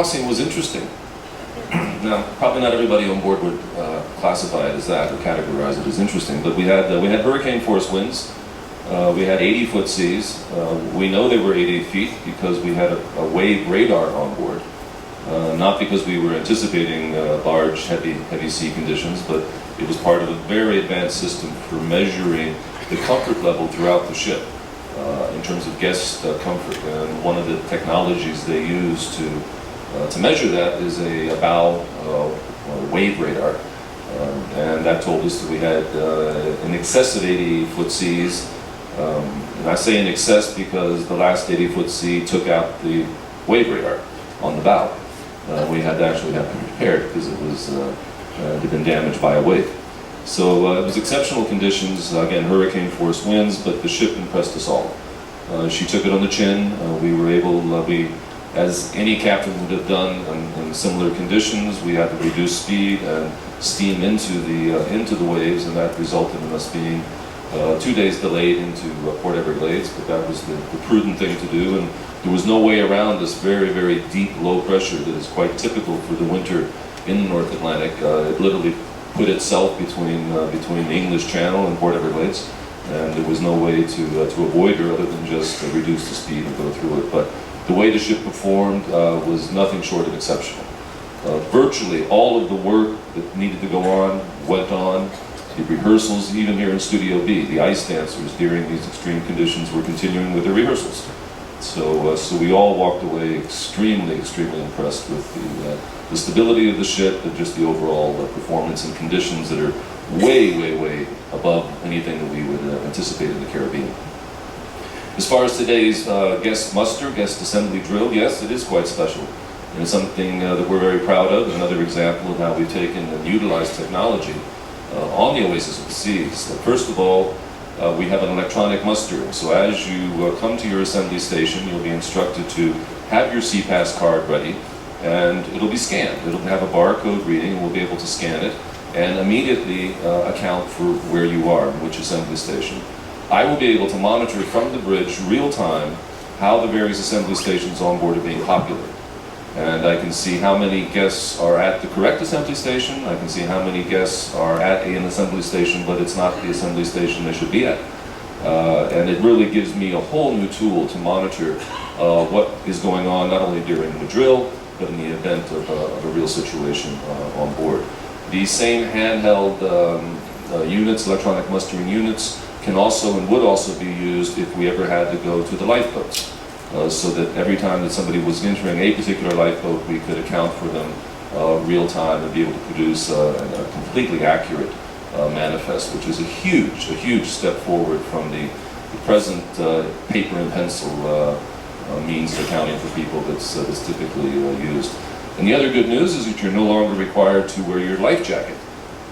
Crossing was interesting. Now, probably not everybody on board would classify it as that or categorize it as interesting, but we had hurricane force winds. We had 80-foot seas. We know they were 80 feet because we had a wave radar on board. Not because we were anticipating large, heavy sea conditions, but it was part of a very advanced system for measuring the comfort level throughout the ship in terms of guest comfort. And one of the technologies they use to measure that is a bow wave radar. And that told us that we had in excess of 80-foot seas. And I say in excess because the last 80-foot sea took out the wave radar on the bow. We had to actually have it repaired because it had been damaged by a wave. So it was exceptional conditions, again hurricane force winds, but the ship impressed us all. She took it on the chin. We were able, as any captain would have done in similar conditions, we had to reduce speed and steam into the waves, and that resulted in us being 2 days delayed into Port Everglades, but that was the prudent thing to do, and there was no way around this very, very deep low pressure that is quite typical for the winter in the North Atlantic. It literally put itself between the English Channel and Port Everglades, and there was no way to avoid her other than just reduce the speed and go through it. But the way the ship performed was nothing short of exceptional. Virtually all of the work that needed to go on went on. The rehearsals, even here in Studio B, the ice dancers during these extreme conditions were continuing with their rehearsals. So we all walked away extremely impressed with the stability of the ship and just the overall performance and conditions that are way above anything that we would anticipate in the Caribbean. As far as today's guest assembly drill, yes, it is quite special. And it's something that we're very proud of, another example of how we've taken and utilized technology on the Oasis of the Seas. First of all, we have an electronic muster. So as you come to your assembly station, you'll be instructed to have your SeaPass card ready, and it'll be scanned. It'll have a barcode reading, and we'll be able to scan it and immediately account for where you are, in which assembly station. I will be able to monitor from the bridge real time how the various assembly stations on board are being populated. And I can see how many guests are at the correct assembly station. I can see how many guests are at an assembly station, but it's not the assembly station they should be at. And it really gives me a whole new tool to monitor what is going on, not only during the drill, but in the event of a real situation on board. These same handheld units, electronic mustering units, can also and would also be used if we ever had to go to the lifeboats. So that every time that somebody was entering a particular lifeboat, we could account for them real time and be able to produce a completely accurate manifest, which is a huge step forward from the present paper and pencil means of accounting for people that's typically used. And the other good news is that you're no longer required to wear your life jacket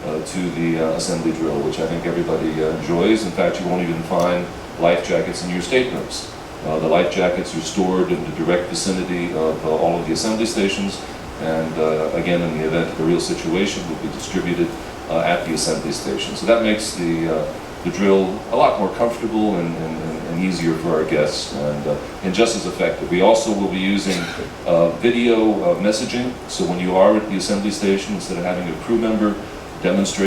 to the assembly drill, which I think everybody enjoys. In fact, you won't even find life jackets in your staterooms. The life jackets are stored in the direct vicinity of all of the assembly stations, and again, in the event of a real situation, will be distributed at the assembly station. So that makes the drill a lot more comfortable and easier for our guests, and just as effective. We also will be using video messaging, so when you are at the assembly station, instead of having a crew member demonstrate